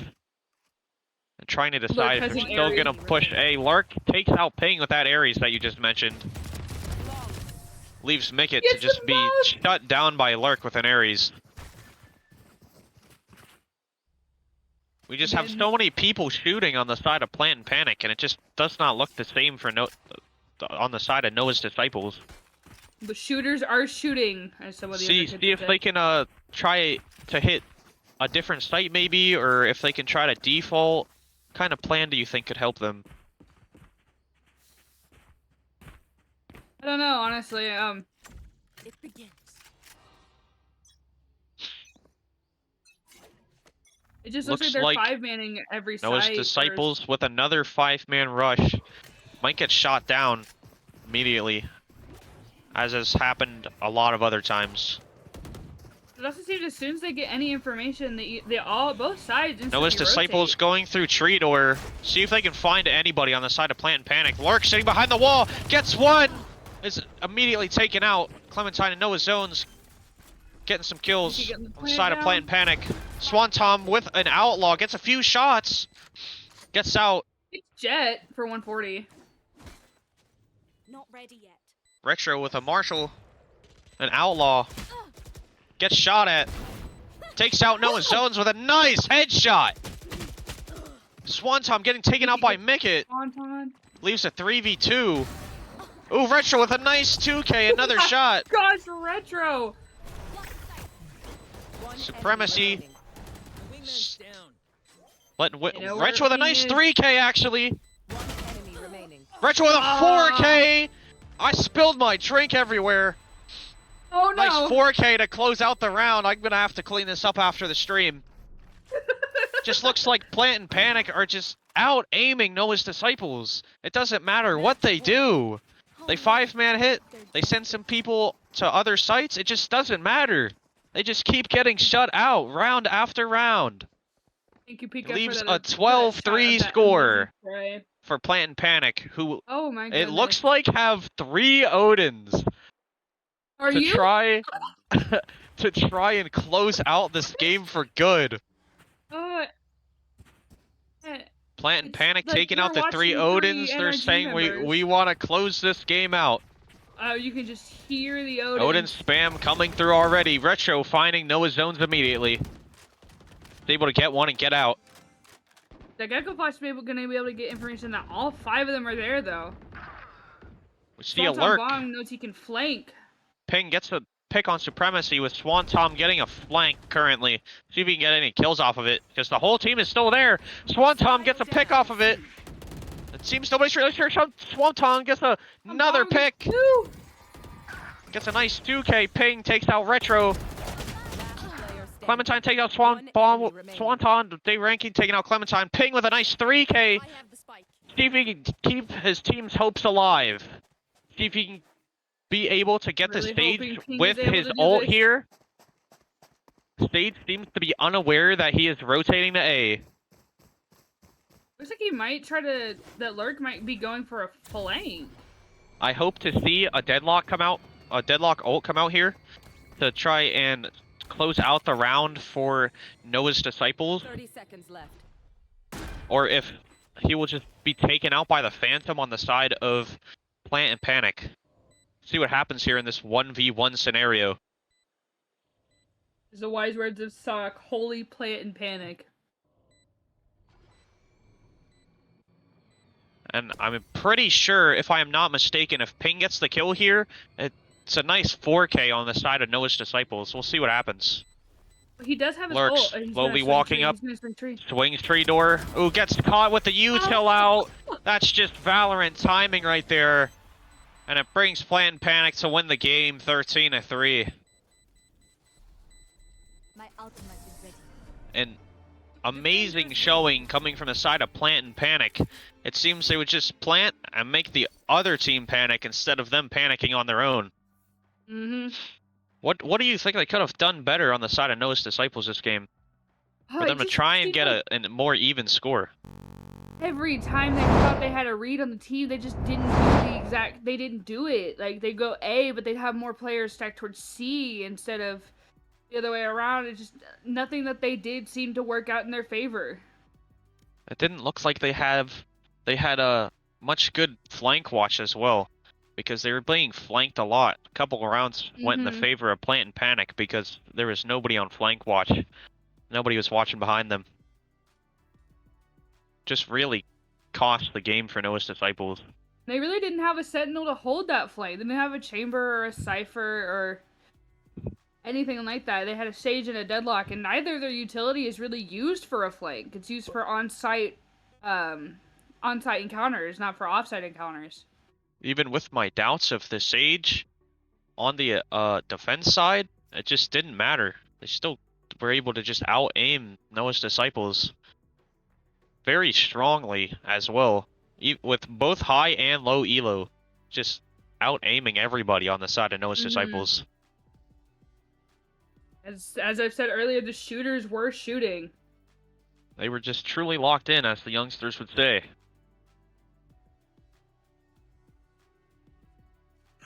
And trying to decide if they're still going to push A. Lark takes out Ping with that Ares that you just mentioned. Leaves Mickett to just be shut down by Lark with an Ares. We just have so many people shooting on the side of Plant and Panic, and it just does not look the same for on the side of Noah's Disciples. The shooters are shooting. As some of the see if they can try to hit a different site maybe, or if they can try to default. What kind of plan do you think could help them? I don't know, honestly. It begins. It just looks like they're 5-manning every site. Noah's Disciples with another 5-man rush might get shot down immediately, as has happened a lot of other times. It also seems as soon as they get any information, both sides instantly Noah's Disciples going through tree door. See if they can find anybody on the side of Plant and Panic. Lark sitting behind the wall, gets one! is immediately taken out. Clementine and Noah Zones getting some kills Is he getting the on the plant side of down? Plant and Panic. Swantom with an outlaw gets a few shots. Gets out. It's Jet for 140. Not ready yet. Retro with a Marshall. An outlaw. Gets shot at. Takes out Noah Zones with a nice headshot. Swantom getting taken out by Mickett. Swanton. Leaves a 3v2. Ooh, Retro with a nice 2k, another shot. Gosh, Retro. One Supremacy. enemy remaining. S- Wingman's down. You know Retro with a where nice he is. 3k actually. One enemy remaining. Retro with a Ah. 4k. I spilled my drink everywhere. Oh no. Nice 4k to close out the round. I'm gonna have to clean this up after the stream. Just looks like Plant and Panic are just out aiming Noah's Disciples. It doesn't matter what they do. They 5-man hit. They send some people to other sites. It just doesn't matter. They just keep getting shut out round after round. Thank you, Pika, Leaves for a that, 12-3 that score amazing spray. for Plant and Panic, who Oh my goodness. it looks like have 3 Odins Are to you? try to try and close out this game for good. Uh, Plant and It's Panic like taking you're out the 3 watching Odins. three They're NRG saying members. we want to close this game out. Oh, you can just hear the Odin. Odin spam coming through already. Retro finding Noah Zones immediately. He's able to get one and get out. The Gecko Flash gonna be able to get information that all 5 of them are there, though. We see Swanton alert. Bong knows he can flank. Ping gets a pick on Supremacy with Swantom getting a flank currently. See if he can get any kills off of it, because the whole team is still there. Swantom gets a pick off of it. It seems nobody's really sure. Swantom gets another Bong gets pick. 2. Gets a nice 2k. Ping takes out Retro. Last player standing. Clementine takes out One enemy remaining. Swanton. Day ranking taking out Clementine. Ping with a nice 3k. I have the spike. See if he can keep his team's hopes alive. See if he can be able to get Really the stage hoping Ping with is able his to do ult this. here. Stage seems to be unaware that he is rotating to A. Looks like he might try to. That Lurk might be going for a flank. I hope to see a deadlock come out, a deadlock ult come out here to try and close out the round for Noah's Disciples, 30 seconds left. or if he will just be taken out by the Phantom on the side of Plant and Panic. See what happens here in this 1v1 scenario. Is the wise words of Sock. Holy Plant and Panic. And I'm pretty sure, if I am not mistaken, if Ping gets the kill here, it's a nice 4k on the side of Noah's Disciples. We'll see what happens. He does have his Lurks, ult. and he's slowly gonna swing walking tree, up. He's gonna swing tree. Swings tree door. Ooh, gets caught with the U-Till out. That's just Valorant timing right there. And it brings Plant and Panic to win the game 13-3. My ultimate is ready. An amazing showing coming from the side of Plant and Panic. It seems they would just plant and make the other team panic instead of them panicking on their own. Mm-hmm. What do you think they could have done better on the side of Noah's Disciples this game? For them to try and get a more even score. Every time they thought they had a read on the team, they just didn't do the exact. They didn't do it. Like they go A, but they'd have more players stacked towards C instead of the other way around. It's just nothing that they did seemed to work out in their favor. It didn't look like they had a much good flank watch as well, because they were being flanked a lot. A couple of rounds went in the Mhm. favor of Plant and Panic because there was nobody on flank watch. Nobody was watching behind them. Just really cost the game for Noah's Disciples. They really didn't have a sentinel to hold that flank. They didn't have a chamber or a cipher or anything like that. They had a sage and a deadlock, and neither of their utility is really used for a flank. It's used for on-site encounters, not for off-site encounters. Even with my doubts of the Sage on the defense side, it just didn't matter. They still were able to just out-aim Noah's Disciples very strongly as well, with both high and low elo, just out-aiming everybody on the side of Noah's Mhm. Disciples. As I've said earlier, the shooters were shooting. They were just truly locked in, as the youngsters would say.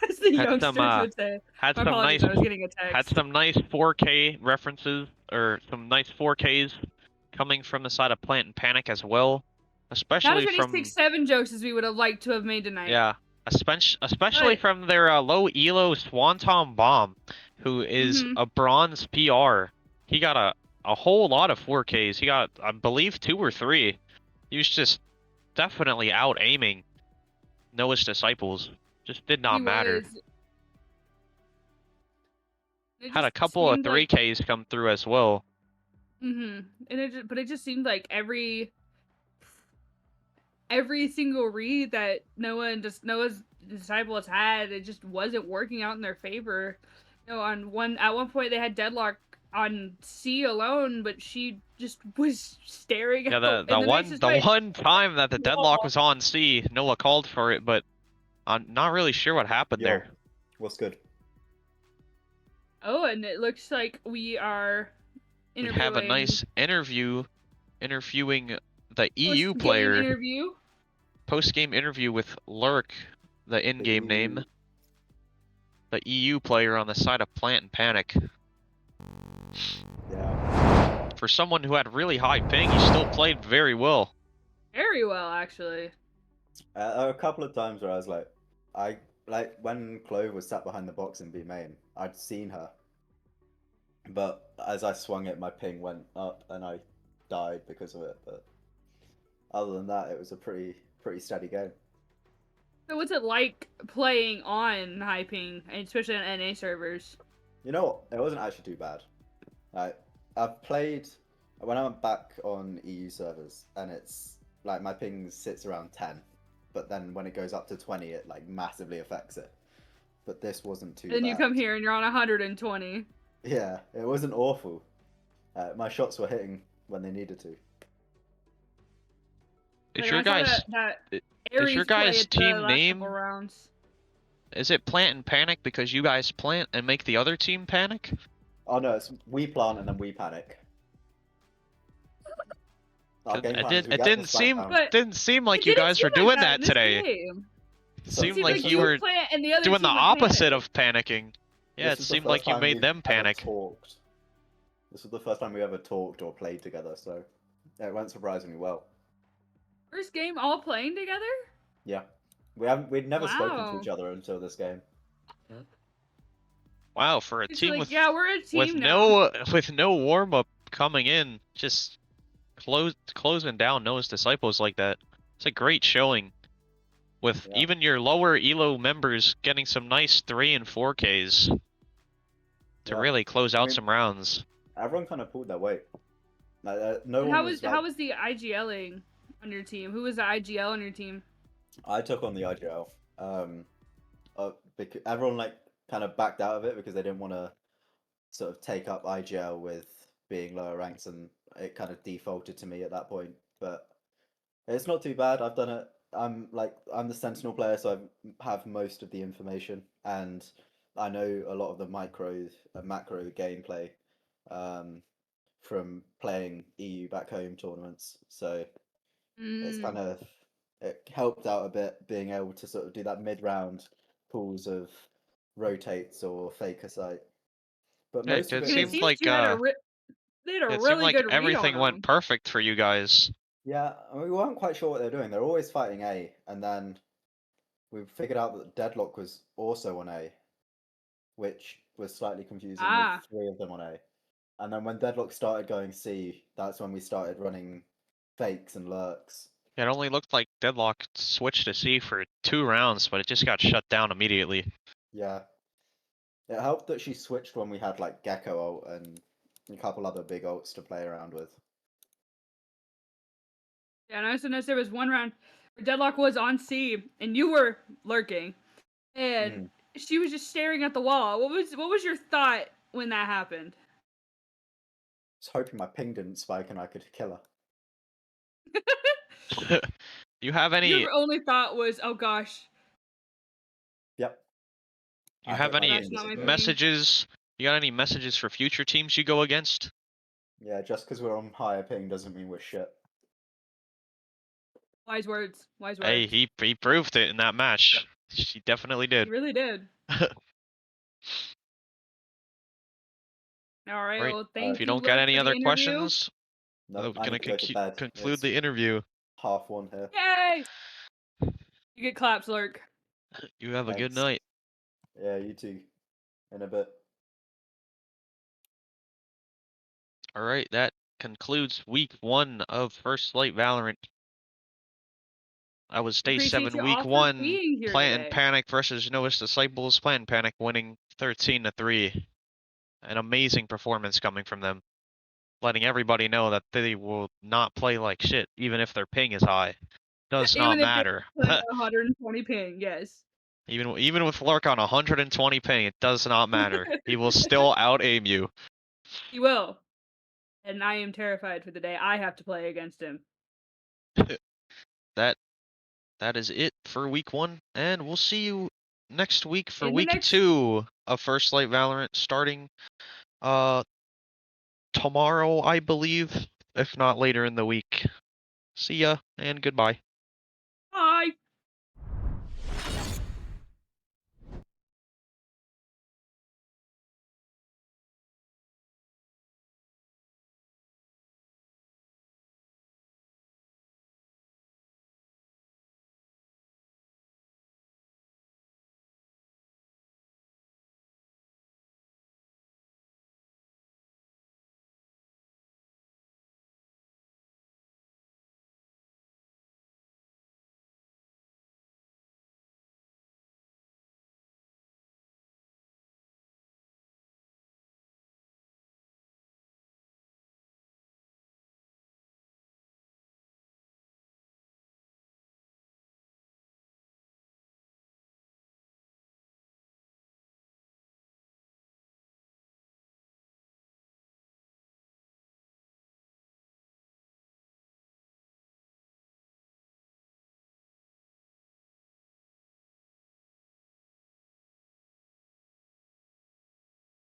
As the Had youngsters some, would say. Had My some apologies, nice I was getting a had text. some nice 4K references or some nice 4Ks coming from the side of Plant and Panic as well, Not as especially many from 6-7 jokes as we would have liked to have made tonight. yeah, especially But- from their low elo Swanton Bomb, who is Mhm. a bronze PR. He got a whole lot of 4Ks. He got, I believe, 2 or 3. He was just definitely out aiming Noah's disciples. Just did not He matter. was. It Had a just couple of seemed like 3Ks come through as well. and but it just seemed like every single read that Noah's disciples had, it just wasn't working out in their favor. You know, at one point they had deadlock on C alone, but she just was staring Yeah, at the the nicest the way. one time that the deadlock Wall. was on C, Noah called for it, but I'm not really sure what happened Yo, there. what's good? Oh, and it looks like we are We interviewing. have a nice interviewing the EU post-game player. interview. Post-game interview with Lurk, the in-game EU. name. The EU player on the side of Plant and Panic. Yeah. For someone who had really high ping, he still played very well. Very well, actually. There were a couple of times where I was like when Clove was sat behind the box in B main, I'd seen her. But as I swung it, my ping went up and I died because of it. But other than that, it was a pretty steady game. So what's it like playing on high ping, and especially on NA servers? You know what? It wasn't actually too bad. I've played when I'm back on EU servers, and it's like my ping sits around 10, but then when it goes up to 20, it like massively affects it. But this wasn't too bad. And you come here and you're on 120. Yeah, it wasn't awful. My shots were hitting when they needed to. Is Like, your I saw guys that is Ares your play guys' at the team last name? couple rounds. Is it Plant and Panic because you guys plant and make the other team panic? Oh no, it's we plant and then we panic. Our game plan is we It get didn't the seem spike But didn't seem like It you didn't guys seem were like doing that that in this today. game. It So- seemed Seemed like you would were plant and the other doing the team would opposite panic. of panicking. Yeah, it This is the seemed first like you time made we've them ever panic. Talked. This was the first time we ever talked or played together, so yeah, it went surprisingly well. First game all playing together? Yeah, we'd never spoken to Wow. each other until this game. Wow, for a It's team like, with yeah, we're a team now. no warm up coming in, just closing down Noah's disciples like that. It's a great showing. With Yeah. even your lower elo members getting some nice 3 and 4Ks to Yeah. really close I out mean- some rounds. Everyone kind of pulled their weight. Like, no And one how was was the IGLing on your team? Who was the IGL on your team? I took on the IGL. Because everyone like kind of backed out of it because they didn't want to sort of take up IGL with being lower ranks, and it kind of defaulted to me at that point. But it's not too bad. I've done it. I'm the Sentinel player, so I have most of the information, and I know a lot of the macro gameplay from playing EU back home tournaments. So it's kind of it helped out a bit being able to sort of do that mid-round pools of rotates or faker site. But Yeah, most of it it seems was, like they had a it seemed really like good read everything on went them. perfect for you guys. yeah, we weren't quite sure what they were doing. They're always fighting A, and then we figured out that Deadlock was also on A, which was slightly confusing Ah. with 3 of them on A. And then when Deadlock started going C, that's when we started running fakes and lurks. It only looked like Deadlock switched to C for 2 rounds, but it just got shut down immediately. Yeah. It helped that she switched when we had like Gecko ult and a couple other big ults to play around with. Yeah, and I also noticed there was one round where Deadlock was on C and you were lurking, and she was just staring at the wall. What was your thought when that happened? I was hoping my ping didn't spike and I could kill her. Do you have any Your only thought was, "Oh gosh." Yep. you I have hope my any ping not my disappeared. ping. messages? You got any messages for future teams you go against? Yeah, just because we're on higher ping doesn't mean we're shit. Wise words. Wise words. Hey, he proved it in that match. She definitely He did. really did. All right. Right. Well, thank If you you, don't get Lurk, any for the other interview. questions, No, we're I gonna need to go to bed. conclude It's the interview. 1:30 here. Yay! You get claps, Lurk. You have a good Thanks. night. Yeah, you too. In a bit. All right, that concludes week 1 of First Light Valorant. I was Stage Appreciate 7 you week all for 1. being here Plant and today. Panic versus Noah's Disciples. Plant and Panic winning 13-3. An amazing performance coming from them, letting everybody know that they will not play like shit, even if their ping is high. Does not Even if matter. they're playing 120 ping, yes. Even with Lurk on 120 ping, it does not matter. He will still out aim you. He will. And I am terrified for the day I have to play against him. That is it for week 1, and we'll see you next week for In the week next- 2 of First Light Valorant, starting tomorrow, I believe, if not later in the week. See ya and goodbye.